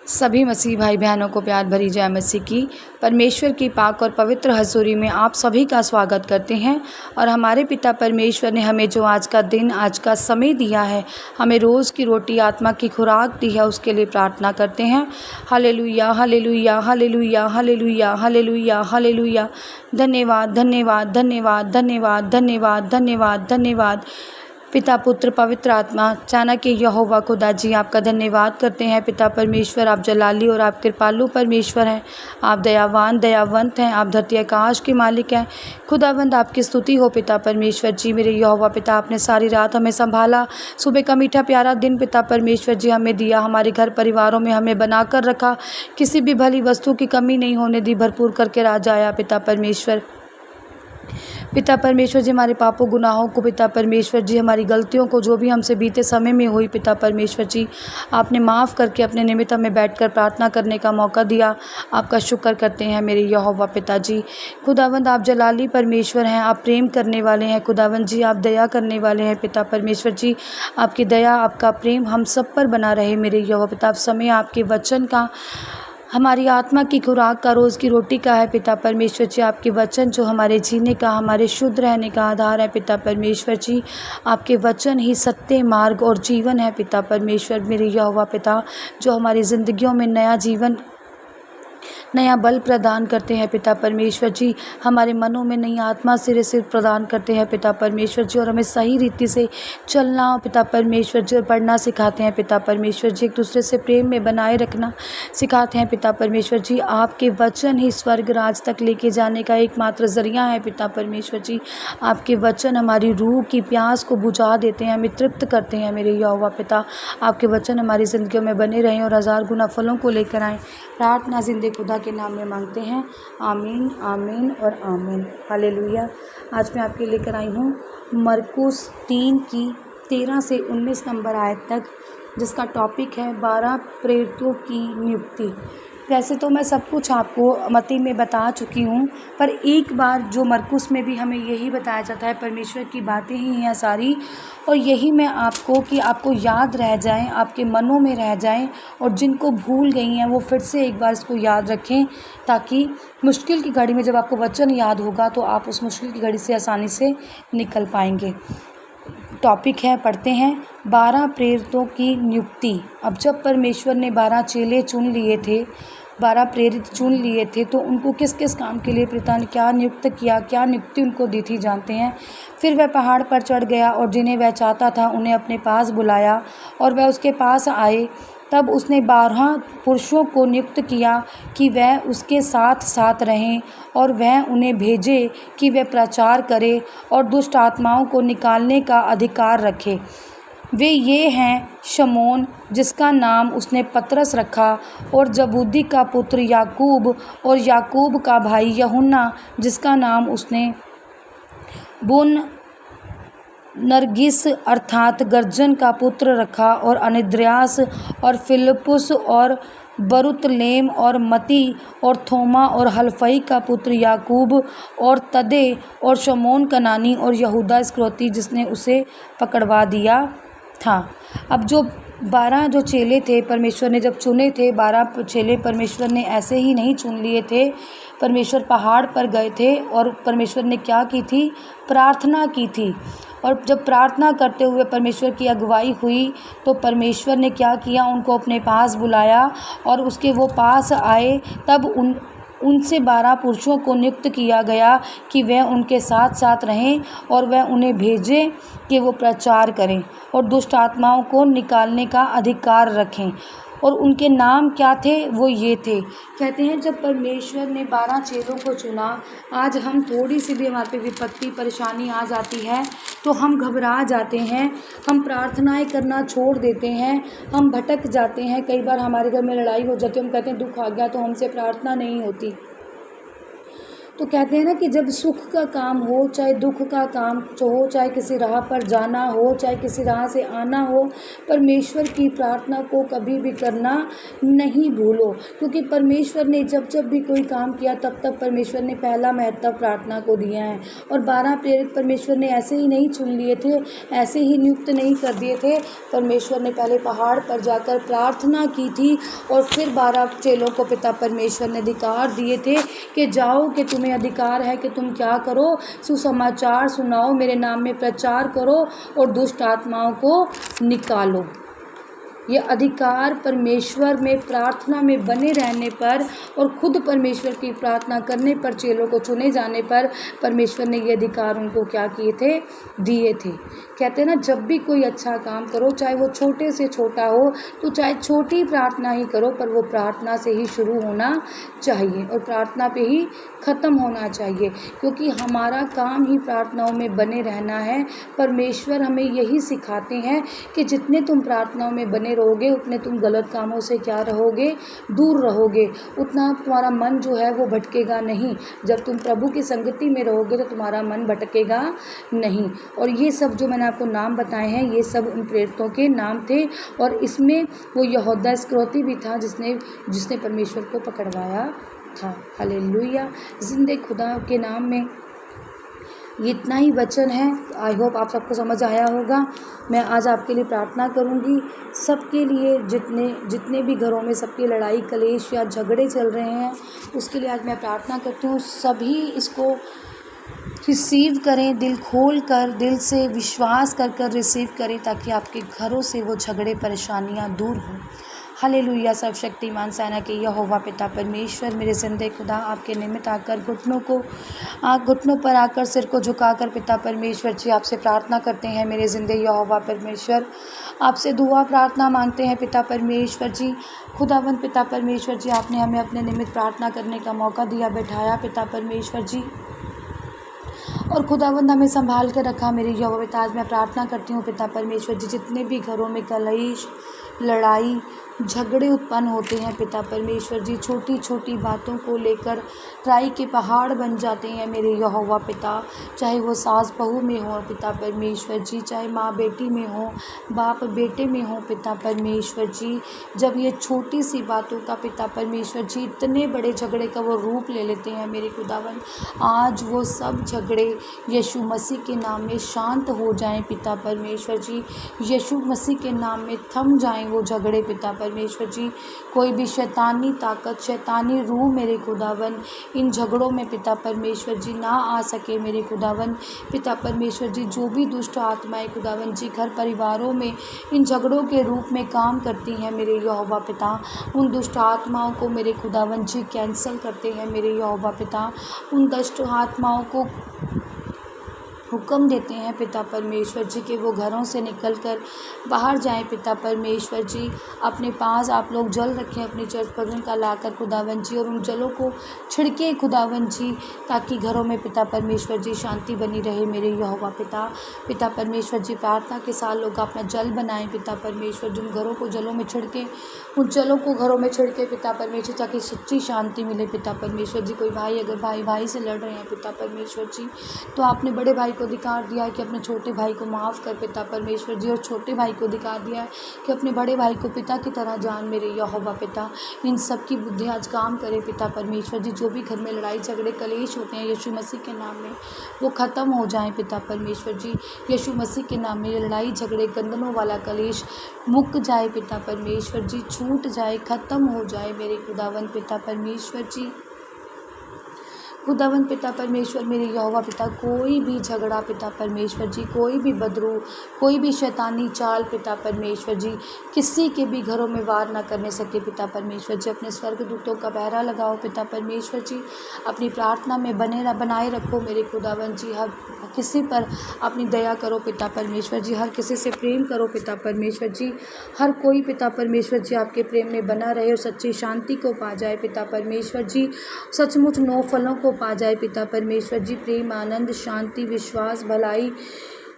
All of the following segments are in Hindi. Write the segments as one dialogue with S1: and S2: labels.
S1: सभी मसीह भाई बहनों को प्यार भरी जय मसीह की। परमेश्वर की पाक और पवित्र हजूरी में आप सभी का स्वागत करते हैं। और हमारे पिता परमेश्वर ने हमें जो आज का दिन, आज का समय दिया है, हमें रोज़ की रोटी आत्मा की खुराक दी है, उसके लिए प्रार्थना करते हैं। Hallelujah, hallelujah, hallelujah, hallelujah, hallelujah, hallelujah. धन्यवाद, धन्यवाद, धन्यवाद, धन्यवाद, धन्यवाद, धन्यवाद, धन्यवाद। पिता, पुत्र, पवित्र आत्मा, चाणक्य यहोवा खुदा जी, आपका धन्यवाद करते हैं। पिता परमेश्वर, आप जलाली और आप कृपालु परमेश्वर हैं। आप दयावान, दयावंत हैं। आप धरती आकाश के मालिक हैं। खुदावंद, आपकी स्तुति हो पिता परमेश्वर जी। मेरे यहोवा पिता, आपने सारी रात हमें संभाला, सुबह का मीठा प्यारा दिन पिता परमेश्वर जी हमें दिया, हमारे घर परिवारों में हमें बना कर रखा, किसी भी भली वस्तु की कमी नहीं होने दी, भरपूर करके राजा आया पिता परमेश्वर। पिता परमेश्वर जी, हमारे पापों गुनाहों को पिता परमेश्वर जी, हमारी गलतियों को जो भी हमसे बीते समय में हुई पिता परमेश्वर जी, आपने माफ़ करके अपने निमित्त में बैठकर प्रार्थना करने का मौका दिया। आपका शुक्र करते हैं मेरे यहोवा पिता जी। खुदावंद, आप जलाली परमेश्वर हैं, आप प्रेम करने वाले हैं। खुदावंद जी, आप दया करने वाले हैं पिता परमेश्वर जी। आपकी दया, आपका प्रेम हम सब पर बना रहे मेरे यहोवा पिता। आप समय आपके वचन का, हमारी आत्मा की खुराक का, रोज़ की रोटी का है पिता परमेश्वर जी। आपके वचन जो हमारे जीने का, हमारे शुद्ध रहने का आधार है पिता परमेश्वर जी। आपके वचन ही सत्य, मार्ग और जीवन है पिता परमेश्वर मेरे यहोवा पिता, जो हमारी ज़िंदगियों में नया जीवन, नया बल प्रदान करते हैं पिता परमेश्वर जी। हमारे मनों में नई आत्मा सिरे से प्रदान करते हैं पिता परमेश्वर जी, और हमें सही रीति से चलना पिता परमेश्वर जी, और पढ़ना सिखाते हैं पिता परमेश्वर जी। एक दूसरे से प्रेम में बनाए रखना सिखाते हैं पिता परमेश्वर जी। आपके वचन ही स्वर्ग राज तक लेके जाने का एकमात्र ज़रिया है पिता परमेश्वर जी। आपके वचन हमारी रूह की प्यास को बुझा देते हैं, हमें तृप्त करते हैं मेरे यहोवा पिता। आपके वचन हमारी ज़िंदगियों में बने रहें और हज़ार गुना फलों को लेकर आएँ। प्रार्थना जिंदे खुदा के नाम में मांगते हैं। आमीन, आमीन और आमीन। हालेलुया। आज मैं आपके लेकर आई हूँ मरकुस 3 की 13 से 19 नंबर आयत तक, जिसका टॉपिक है 12 प्रेरितों की नियुक्ति। वैसे तो मैं सब कुछ आपको मत्ती में बता चुकी हूँ, पर एक बार जो मरकुस में भी हमें यही बताया जाता है, परमेश्वर की बातें ही हैं सारी, और यही मैं आपको कि आपको याद रह जाएं, आपके मनों में रह जाएं, और जिनको भूल गई हैं वो फिर से एक बार इसको याद रखें, ताकि मुश्किल की घड़ी में जब आपको वचन याद होगा तो आप उस मुश्किल की घड़ी से आसानी से निकल पाएंगे। टॉपिक है, पढ़ते हैं, 12 प्रेरितों की नियुक्ति। अब जब परमेश्वर ने 12 चेले चुन लिए थे, 12 प्रेरित चुन लिए थे, तो उनको किस किस काम के लिए पिता ने क्या नियुक्त किया, क्या नियुक्ति उनको दी थी, जानते हैं। फिर वह पहाड़ पर चढ़ गया और जिन्हें वह चाहता था उन्हें अपने पास बुलाया, और वह उसके पास आए। तब उसने 12 पुरुषों को नियुक्त किया कि वह उसके साथ साथ रहें, और वह उन्हें भेजे कि वे प्रचार करें और दुष्ट आत्माओं को निकालने का अधिकार रखें। वे ये हैं, शमौन जिसका नाम उसने पतरस रखा, और जबूदी का पुत्र याकूब, और याकूब का भाई यूहन्ना जिसका नाम उसने बुन नरगिस अर्थात गर्जन का पुत्र रखा, और अनद्रियास और फिलिप्पुस और बरुतलेम और मती और थोमा और हलफई का पुत्र याकूब और तदे और शमौन कनानी और यहूदा इस्करियोती जिसने उसे पकड़वा दिया था। अब जो 12 जो चेले थे, परमेश्वर ने जब चुने थे 12 चेले, परमेश्वर ने ऐसे ही नहीं चुन लिए थे। परमेश्वर पहाड़ पर गए थे और परमेश्वर ने क्या की थी, प्रार्थना की थी। और जब प्रार्थना करते हुए परमेश्वर की अगुवाई हुई तो परमेश्वर ने क्या किया, उनको अपने पास बुलाया और उसके वो पास आए। तब उनसे 12 पुरुषों को नियुक्त किया गया कि वह उनके साथ साथ रहें, और वह उन्हें भेजें कि वो प्रचार करें और दुष्ट आत्माओं को निकालने का अधिकार रखें। और उनके नाम क्या थे, वो ये थे। कहते हैं जब परमेश्वर ने 12 चेलों को चुना, आज हम थोड़ी सी भी हमारे पे विपत्ति परेशानी आ जाती है तो हम घबरा जाते हैं, हम प्रार्थनाएं करना छोड़ देते हैं, हम भटक जाते हैं। कई बार हमारे घर में लड़ाई हो जाती है, हम कहते हैं दुख आ गया तो हमसे प्रार्थना नहीं होती। तो कहते हैं ना कि जब सुख का काम हो, चाहे दुख का काम हो, चाहे किसी राह पर जाना हो, चाहे किसी राह से आना हो, परमेश्वर की प्रार्थना को कभी भी करना नहीं भूलो। क्योंकि परमेश्वर ने जब जब भी कोई काम किया तब तब परमेश्वर ने पहला महत्व प्रार्थना को दिया है। और 12 प्रेरित परमेश्वर ने ऐसे ही नहीं चुन लिए थे, ऐसे ही नियुक्त नहीं कर दिए थे। परमेश्वर ने पहले पहाड़ पर जाकर प्रार्थना की थी और फिर 12 चेलों को पिता परमेश्वर ने अधिकार दिए थे कि जाओ, कि तुम्हें अधिकार है कि तुम क्या करो, सुसमाचार सुनाओ, मेरे नाम में प्रचार करो और दुष्ट आत्माओं को निकालो। ये अधिकार परमेश्वर में प्रार्थना में बने रहने पर और खुद परमेश्वर की प्रार्थना करने पर, चेलों को चुने जाने पर परमेश्वर ने ये अधिकार उनको क्या किए थे, दिए थे। कहते हैं ना, जब भी कोई अच्छा काम करो, चाहे वो छोटे से छोटा हो, तो चाहे छोटी प्रार्थना ही करो, पर वो प्रार्थना से ही शुरू होना चाहिए और प्रार्थना पे ही ख़त्म होना चाहिए। क्योंकि हमारा काम ही प्रार्थनाओं में बने रहना है। परमेश्वर हमें यही सिखाते हैं कि जितने तुम प्रार्थनाओं में बने रहोगे, उतने तुम गलत कामों से क्या रहोगे, दूर रहोगे, उतना तुम्हारा मन जो है वो भटकेगा नहीं। जब तुम प्रभु की संगति में रहोगे तो तुम्हारा मन भटकेगा नहीं। और ये सब जो मैंने आपको नाम बताए हैं, ये सब उन प्रेरितों के नाम थे। और इसमें वो यहूदा इस्करियोती भी था जिसने परमेश्वर को पकड़वाया था। हालेलुया। जिंदे खुदा के नाम में इतना ही वचन है। आई होप आप सबको समझ आया होगा। मैं आज आपके लिए प्रार्थना करूंगी, सबके लिए, जितने भी घरों में सबकी लड़ाई कलेश या झगड़े चल रहे हैं, उसके लिए आज मैं प्रार्थना करती हूँ। सभी इसको रिसीव करें, दिल खोल कर, दिल से विश्वास कर कर रिसीव करें, ताकि आपके घरों से वो झगड़े परेशानियाँ दूर हों। हालेलुया। सर्वशक्तिमान सेना के यहोवा पिता परमेश्वर, मेरे जिंदे खुदा, आपके निमित्त आकर घुटनों पर आकर सिर को झुकाकर पिता परमेश्वर जी आपसे प्रार्थना करते हैं। मेरे जिंदे यहोवा परमेश्वर, आपसे दुआ प्रार्थना मांगते हैं पिता परमेश्वर जी। खुदावंद पिता परमेश्वर जी, आपने हमें अपने निमित्त प्रार्थना करने का मौका दिया, बैठाया पिता परमेश्वर जी, और खुदावंद हमें संभाल कर रखा। मेरे यहोवा पिता, आज मैं प्रार्थना करती हूँ पिता परमेश्वर जी, जितने भी घरों में कलेश, लड़ाई, झगड़े उत्पन्न होते हैं पिता परमेश्वर जी, छोटी छोटी बातों को लेकर ट्राई के पहाड़ बन जाते हैं मेरे यहोवा पिता। चाहे वो सास बहू में हो पिता परमेश्वर जी, चाहे माँ बेटी में हो, बाप बेटे में हो पिता परमेश्वर जी, जब ये छोटी सी बातों का पिता परमेश्वर जी इतने बड़े झगड़े का वो रूप ले लेते हैं मेरे खुदावन, आज वो सब झगड़े यीशु मसीह के नाम में शांत हो जाएं पिता परमेश्वर जी। यीशु मसीह के नाम में थम जाएं वो झगड़े पिता परमेश्वर जी। कोई भी शैतानी ताकत, शैतानी रूह मेरे खुदावन इन झगड़ों में पिता परमेश्वर जी ना आ सके मेरे खुदावन। पिता परमेश्वर जी, जो भी दुष्ट आत्माएं खुदावन जी घर परिवारों में इन झगड़ों के रूप में काम करती हैं मेरे यहोवा पिता, उन दुष्ट आत्माओं को मेरे खुदावन जी कैंसल करते हैं मेरे यहोवा पिता। उन दुष्ट आत्माओं को हुक्म देते हैं पिता परमेश्वर जी कि वो घरों से निकलकर बाहर जाएं पिता परमेश्वर जी। अपने पास आप लोग जल रखें अपनी चर्च पर उनका लाकर खुदावन जी, और उन जलों को छिड़के खुदावन जी, ताकि घरों में पिता परमेश्वर जी शांति बनी रहे मेरे यहोवा पिता। पिता परमेश्वर जी, प्रार्थना के साथ लोग अपना जल बनाएं पिता परमेश्वर जी, उन घरों को जलों में छिड़के, उन जलों को घरों में छिड़के पिता परमेश्वर, ताकि सच्ची शांति मिले पिता परमेश्वर जी। कोई भाई अगर भाई से लड़ रहे हैं पिता परमेश्वर जी, तो आपने बड़े भाई को अधिकार दिया है कि अपने छोटे भाई को माफ़ कर पिता परमेश्वर जी, और छोटे भाई को अधिकार दिया है कि अपने बड़े भाई को पिता की तरह जान मेरे यहोवा पिता। इन सब की बुद्धि आज काम करे पिता परमेश्वर जी। जो भी घर में लड़ाई झगड़े कलेश होते हैं यीशु मसीह के नाम में वो ख़त्म हो जाए पिता परमेश्वर जी। यीशु मसीह के नाम में ये लड़ाई झगड़े गंदनों वाला कलेश मुक जाए पिता परमेश्वर जी, छूट जाए, ख़त्म हो जाए मेरे खुदावन पिता परमेश्वर जी। खुदावन पिता परमेश्वर, मेरे यहोवा पिता, कोई भी झगड़ा पिता परमेश्वर जी, कोई भी बदरू, कोई भी शैतानी चाल पिता परमेश्वर जी किसी के भी घरों में वार ना करने सके पिता परमेश्वर जी। अपने स्वर्गदूतों का पहरा लगाओ पिता परमेश्वर जी, अपनी प्रार्थना में बनाए रखो मेरे खुदावन जी। हर किसी पर अपनी दया करो पिता परमेश्वर जी, हर किसी से प्रेम करो पिता परमेश्वर जी। हर कोई पिता परमेश्वर जी आपके प्रेम में बना रहे और सच्ची शांति को पा जाए पिता परमेश्वर जी। सचमुच 9 फलों को पा जाए पिता परमेश्वर जी, प्रेम, आनंद, शांति, विश्वास, भलाई,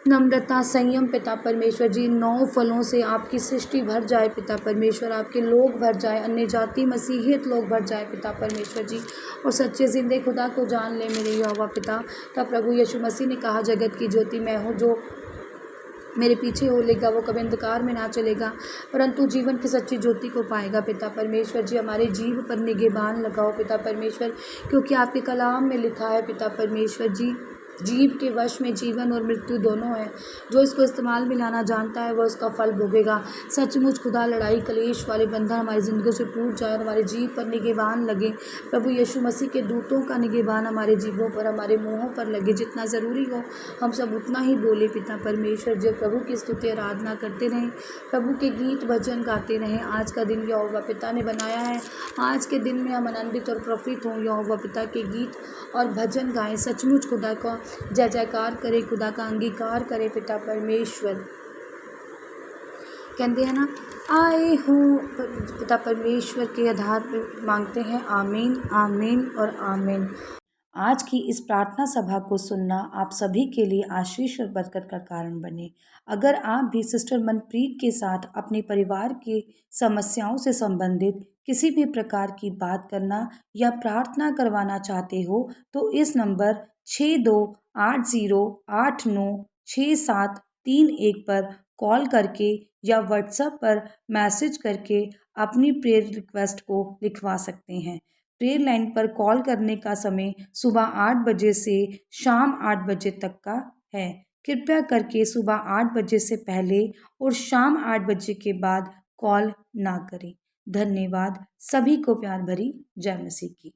S1: नम्रता, संयम पिता परमेश्वर जी, 9 फलों से आपकी सृष्टि भर जाए पिता परमेश्वर, आपके लोग भर जाए, अन्य जाति मसीहियत लोग भर जाए पिता परमेश्वर जी, और सच्चे ज़िंदे खुदा को जान ले मेरे यहोवा पिता। तब प्रभु यीशु मसीह ने कहा, जगत की ज्योति मैं हूँ, जो मेरे पीछे हो लेगा वो कभी अंधकार में ना चलेगा, परंतु जीवन की सच्ची ज्योति को पाएगा पिता परमेश्वर जी। हमारे जीव पर निगहबान लगाओ पिता परमेश्वर, क्योंकि आपके कलाम में लिखा है पिता परमेश्वर जी, जीव के वश में जीवन और मृत्यु दोनों है, जो इसको इस्तेमाल में लाना जानता है वह उसका फल भोगेगा। सचमुच खुदा, लड़ाई कलेश वाले बंधन हमारी ज़िंदगी से टूट जाए और हमारे जीव पर निगहबान लगे। प्रभु यीशु मसीह के दूतों का निगहबान हमारे जीवों पर, हमारे मुँहों पर लगे, जितना ज़रूरी हो हम सब उतना ही बोले पिता परमेश्वर। जो प्रभु की स्तुति आराधना करते रहें, प्रभु के गीत भजन गाते रहें। आज का दिन यहोवा पिता ने बनाया है, आज के दिन में हम आनंदित और प्रफुल्लित हों, यहोवा पिता के गीत और भजन गाएं। सचमुच खुदा का जय जयकार करें, खुदा का अंगीकार करें पिता परमेश्वर। कहते हैं ना, आए हो पिता परमेश्वर के आधार पर मांगते हैं, आमीन आमीन और आमीन। आज की इस प्रार्थना सभा को सुनना आप सभी के लिए आशीष और बरकत का कारण बने। अगर आप भी सिस्टर मनप्रीत के साथ अपने परिवार की समस्याओं से संबंधित किसी भी प्रकार की बात करना या प्रार्थना करवाना चाहते हो, तो इस नंबर 6280896731 पर कॉल करके या व्हाट्सएप पर मैसेज करके अपनी प्रेयर रिक्वेस्ट को लिखवा सकते हैं। प्रेयर लाइन पर कॉल करने का समय सुबह 8 बजे से शाम 8 बजे तक का है। कृपया करके सुबह 8 बजे से पहले और शाम 8 बजे के बाद कॉल ना करें। धन्यवाद। सभी को प्यार भरी जय मसीह की।